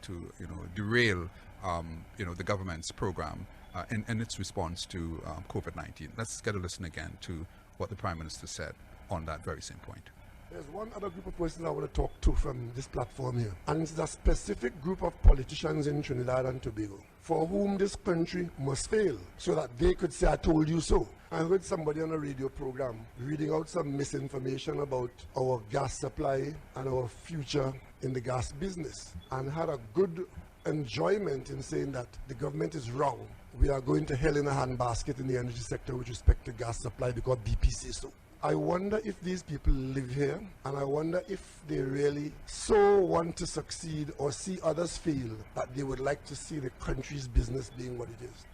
derail the government's program in its response to COVID-19. Let's get a listen again to what the Prime Minister said on that very same point. There's one other group of persons I want to talk to from this platform here, and it's a specific group of politicians in Trinidad and Tobago for whom this country must fail so that they could say, I told you so. I heard somebody on a radio program reading out some misinformation about our gas supply and our future in the gas business, and had a good enjoyment in saying that the government is wrong. We are going to hell in a handbasket in the energy sector with respect to gas supply because BP says so. I wonder if these people live here, and I wonder if they really so want to succeed or see others fail that they would like to see the country's business being what it is.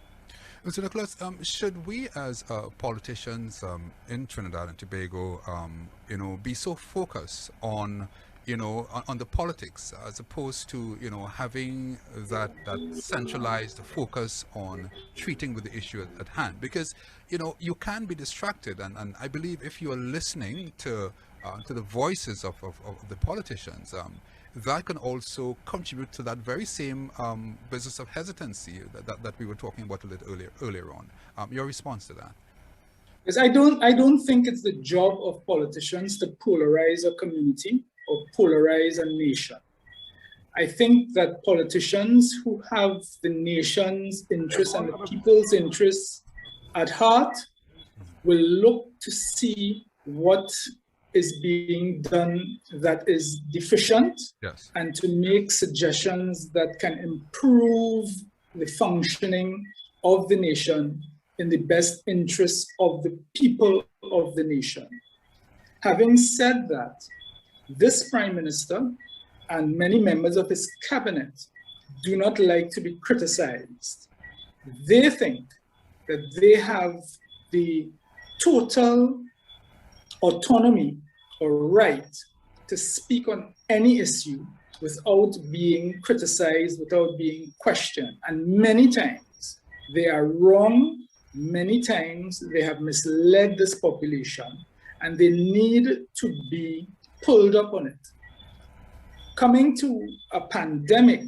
Mr. Nicholas, should we as politicians in Trinidad and Tobago, be so focused on on the politics as opposed to having that centralized focus on treating with the issue at hand? Because you can be distracted, and I believe if you are listening to the voices of the politicians, that can also contribute to that very same business of hesitancy that we were talking about a little earlier on. Your response to that? Yes, I don't think it's the job of politicians to polarize a community or polarize a nation. I think that politicians who have the nation's interests and the people's interests at heart will look to see what is being done that is deficient, yes, and to make suggestions that can improve the functioning of the nation in the best interest of the people of the nation. Having said that, this Prime Minister and many members of his cabinet do not like to be criticized. They think that they have the total autonomy or right to speak on any issue without being criticized, without being questioned. And many times they are wrong, many times they have misled this population, and they need to be pulled up on it. Coming to a pandemic,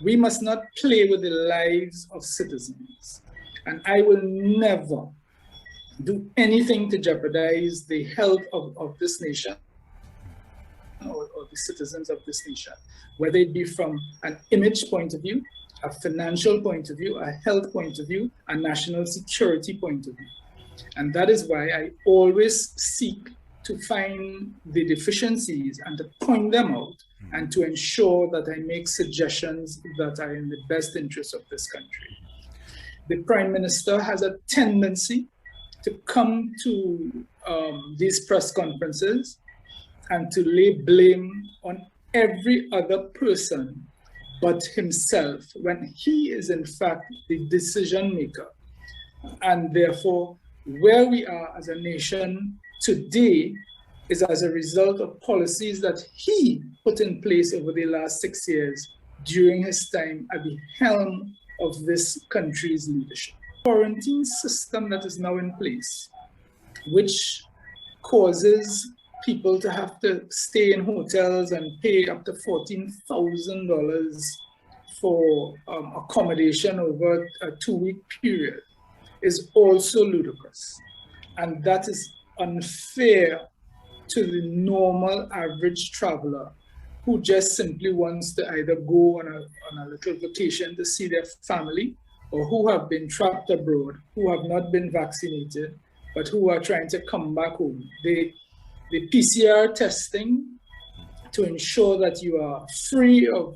we must not play with the lives of citizens. And I will never do anything to jeopardize the health of this nation or the citizens of this nation, whether it be from an image point of view, a financial point of view, a health point of view, a national security point of view. And that is why I always seek to find the deficiencies and to point them out and to ensure that I make suggestions that are in the best interest of this country. The Prime Minister has a tendency to come to these press conferences and to lay blame on every other person but himself, when he is in fact the decision maker. And therefore, where we are as a nation today is as a result of policies that he put in place over the last 6 years during his time at the helm of this country's leadership. Quarantine system that is now in place, which causes people to have to stay in hotels and pay up to $14,000 for accommodation over a 2-week period, is also ludicrous. And that is unfair to the normal average traveler who just simply wants to either go on a little vacation to see their family, or who have been trapped abroad, who have not been vaccinated, but who are trying to come back home. The PCR testing to ensure that you are free of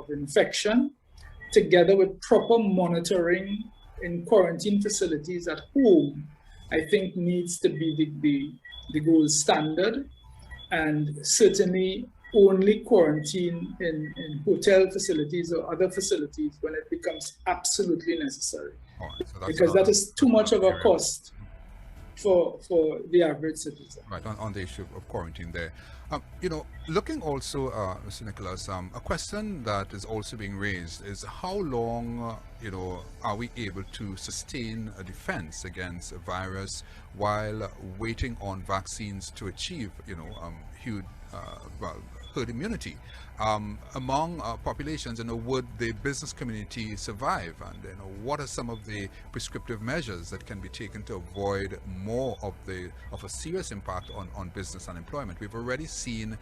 infection, together with proper monitoring in quarantine facilities at home, I think needs to be the gold standard. And certainly only quarantine in hotel facilities or other facilities when it becomes absolutely necessary. So because that is too much of a cost for the average citizen. Right, on the issue of quarantine there. Looking also, Mr. Nicholas, a question that is also being raised is how long, are we able to sustain a defense against a virus while waiting on vaccines to achieve, huge, herd immunity among populations? Would the business community survive? And what are some of the prescriptive measures that can be taken to avoid more of a serious impact on business and employment? We've already seen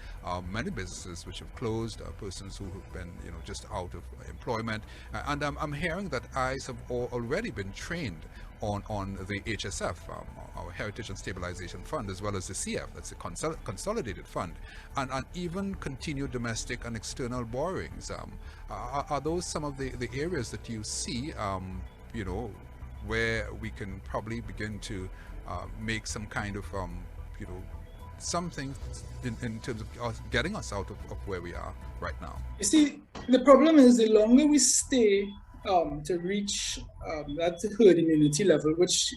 many businesses which have closed, persons who have been just out of employment, and I'm hearing that eyes have already been trained on the HSF, our Heritage and Stabilization Fund, as well as the CF, that's the Consolidated Fund, and even continued domestic and external borrowings. Are those some of the areas that you see, where we can probably begin to make some kind of, something in terms of getting us out of where we are right now? You see, the problem is the longer we stay to reach that herd immunity level, which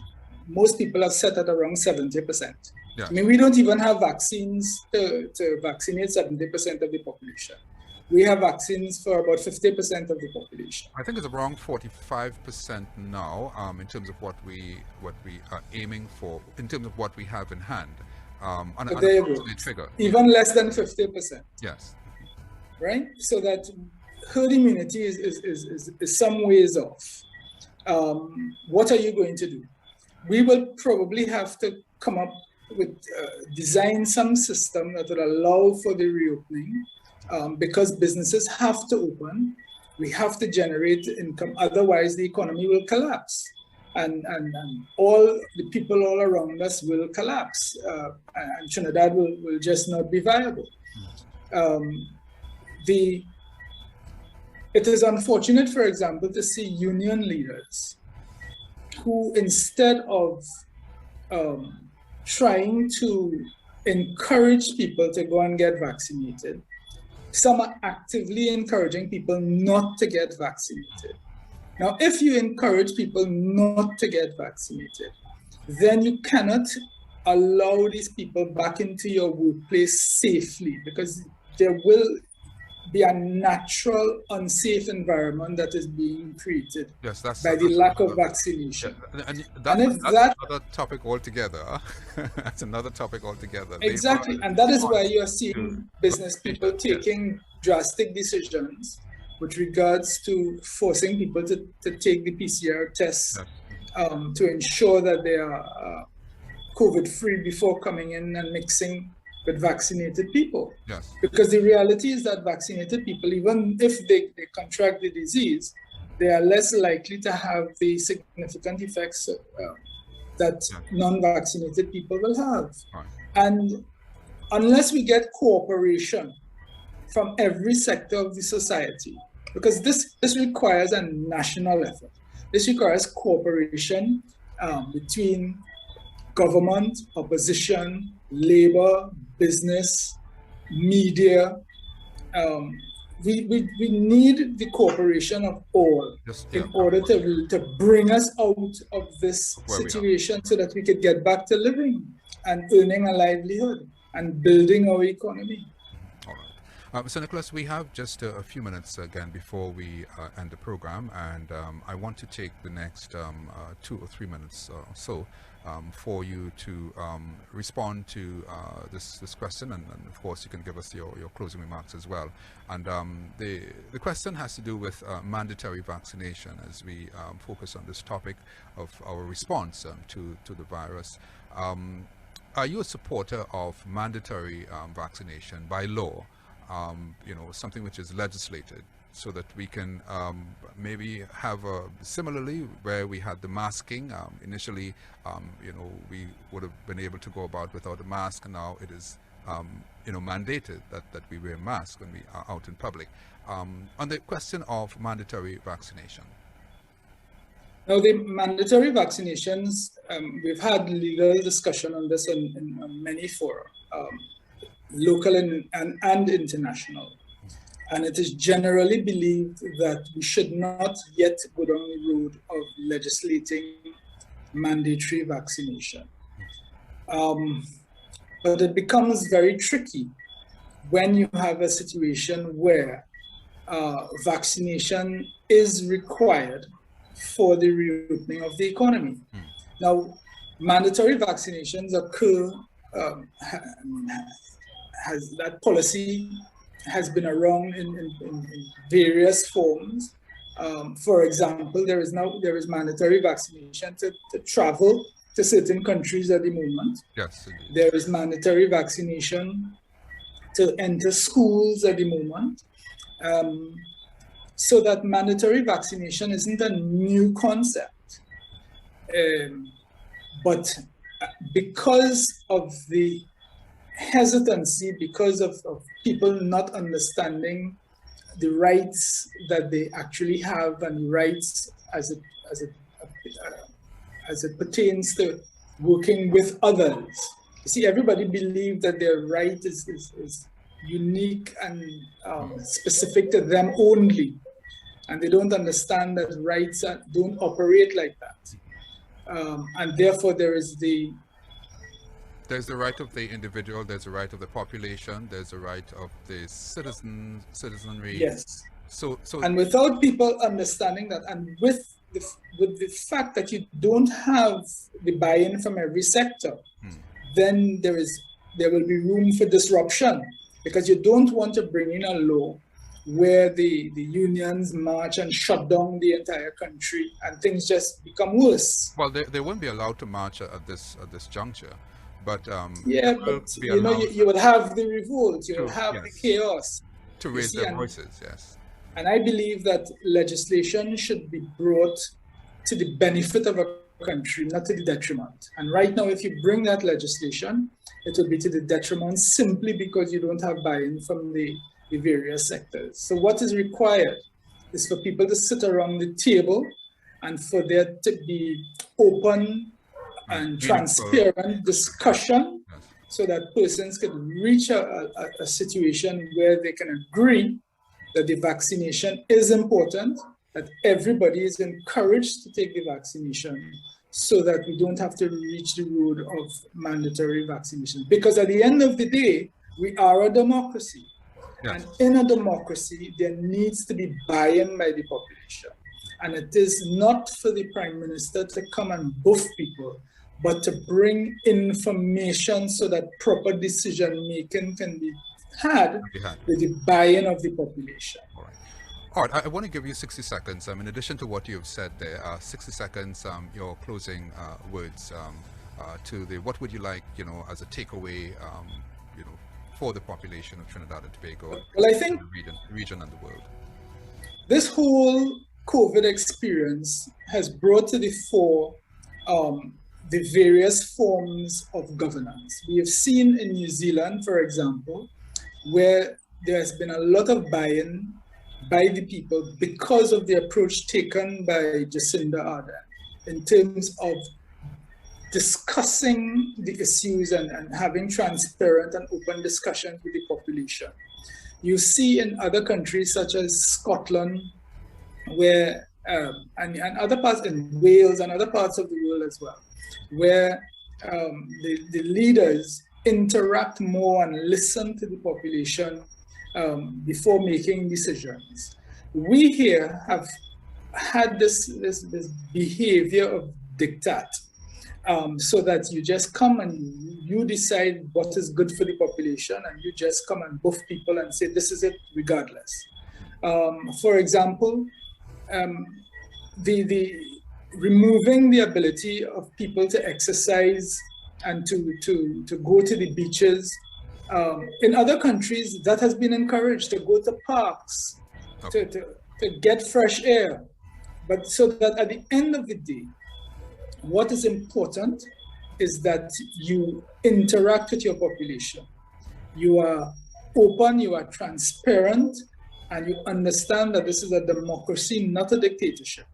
most people have set at around 70%. Yeah. I mean, we don't even have vaccines to vaccinate 70% of the population. We have vaccines for about 50% of the population. I think it's around 45% now, in terms of what we are aiming for, in terms of what we have in hand. But there you go. Trigger. Even less than 50%. Yes. Right? So that herd immunity is some ways off. What are you going to do? We will probably have to come up with, design some system that will allow for the reopening, because businesses have to open. We have to generate income, otherwise the economy will collapse. And all the people all around us will collapse, and Trinidad will just not be viable. It is unfortunate, for example, to see union leaders who, instead of trying to encourage people to go and get vaccinated, some are actively encouraging people not to get vaccinated. Now, if you encourage people not to get vaccinated, then you cannot allow these people back into your workplace safely, because there will be a natural unsafe environment that is being created by the lack of vaccination. Yeah, and that's another topic altogether. That's another topic altogether. Exactly, and that is why you are seeing business people taking drastic decisions with regards to forcing people to take the PCR test to ensure that they are COVID-free before coming in and mixing with vaccinated people. Yes. Because the reality is that vaccinated people, even if they contract the disease, they are less likely to have the significant effects that non-vaccinated people will have. Right. And unless we get cooperation from every sector of the society, because this requires a national effort. This requires cooperation between government, opposition, labor, business, media. We need the cooperation of all in order to bring us out of this situation so that we could get back to living and earning a livelihood and building our economy. All right. So Nicholas, we have just a few minutes again before we end the program, and I want to take the next 2 or 3 minutes or so for you to respond to this question, and of course you can give us your closing remarks as well. And the question has to do with mandatory vaccination as we focus on this topic of our response to the virus. Are you a supporter of mandatory vaccination by law, something which is legislated, so that we can maybe have similarly where we had the masking initially, we would have been able to go about without a mask, and now it is mandated that we wear masks when we are out in public. On the question of mandatory vaccination. Now, the mandatory vaccinations, we've had legal discussion on this in many fora, local and international. And it is generally believed that we should not yet go down the road of legislating mandatory vaccination. But it becomes very tricky when you have a situation where vaccination is required for the reopening of the economy. Now, mandatory vaccinations occur, that policy has been around in various forms. For example, there is mandatory vaccination to travel to certain countries at the moment. Yes, indeed. There is mandatory vaccination to enter schools at the moment. So that mandatory vaccination isn't a new concept. But because of the hesitancy, because of people not understanding the rights that they actually have and rights as it pertains to working with others. You see, everybody believes that their right is unique and specific to them only. And they don't understand that rights don't operate like that. And therefore there's the right of the individual, there's the right of the population, there's the right of the citizenry. Yes. So and without people understanding that, and with the fact that you don't have the buy-in from every sector, then there will be room for disruption, because you don't want to bring in a law where the unions march and shut down the entire country and things just become worse. Well, they won't be allowed to march at this juncture, but you would have the revolt, you would have the chaos to raise their voices. Yes. And I believe that legislation should be brought to the benefit of a country, not to the detriment. And right now, if you bring that legislation, it will be to the detriment simply because you don't have buy-in from the various sectors. So what is required is for people to sit around the table and for there to be open and transparent discussion, so that persons can reach a situation where they can agree that the vaccination is important, that everybody is encouraged to take the vaccination, so that we don't have to reach the road of mandatory vaccination. Because at the end of the day, we are a democracy. Yes. And in a democracy, there needs to be buy-in by the population. And it is not for the Prime Minister to come and buff people, but to bring information so that proper decision-making can be had with the buy-in of the population. All right, I want to give you 60 seconds. In addition to what you've said there, 60 seconds, your closing words to what would you like, as a takeaway, for the population of Trinidad and Tobago, well, I think the region and the world. This whole COVID experience has brought to the fore the various forms of governance. We have seen in New Zealand, for example, where there has been a lot of buy-in by the people because of the approach taken by Jacinda Ardern in terms of discussing the issues and having transparent and open discussions with the population. You see in other countries such as Scotland, where and other parts in Wales and other parts of the world as well, where the leaders interact more and listen to the population before making decisions. We here have had this behavior of diktat, so that you just come and you decide what is good for the population, and you just come and buff people and say this is it regardless. For example, the removing the ability of people to exercise and to go to the beaches. In other countries, that has been encouraged, to go to parks, to get fresh air. But so that at the end of the day, what is important is that you interact with your population. You are open, you are transparent, and you understand that this is a democracy, not a dictatorship.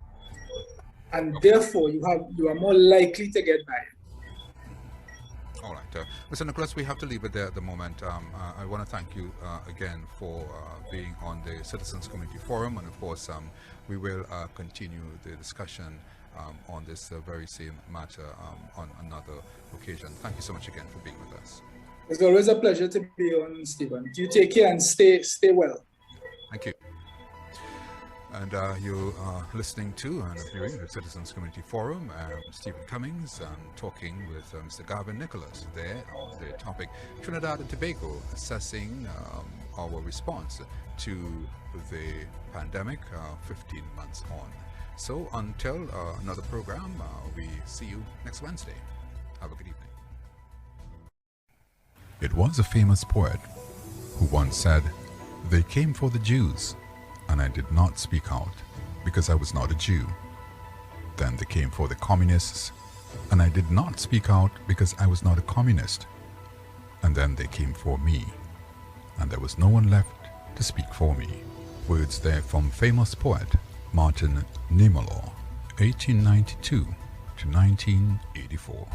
And therefore, you are more likely to get by. All right. Mr. Nicholas, we have to leave it there at the moment. I want to thank you again for being on the Citizens Community Forum. And of course, we will continue the discussion on this very same matter on another occasion. Thank you so much again for being with us. It's always a pleasure to be on, Stephen. You take care and stay well. Thank you. And you are listening to and viewing the Citizens Community Forum. Stephen Cummings talking with Mr. Garvin Nicholas there on the topic Trinidad and Tobago, assessing our response to the pandemic 15 months on. So until another program, we see you next Wednesday. Have a good evening. It was a famous poet who once said, "They came for the Jews, and I did not speak out because I was not a Jew. Then they came for the communists, and I did not speak out because I was not a communist. And then they came for me, and there was no one left to speak for me." Words there from famous poet Martin Niemöller, 1892 to 1984.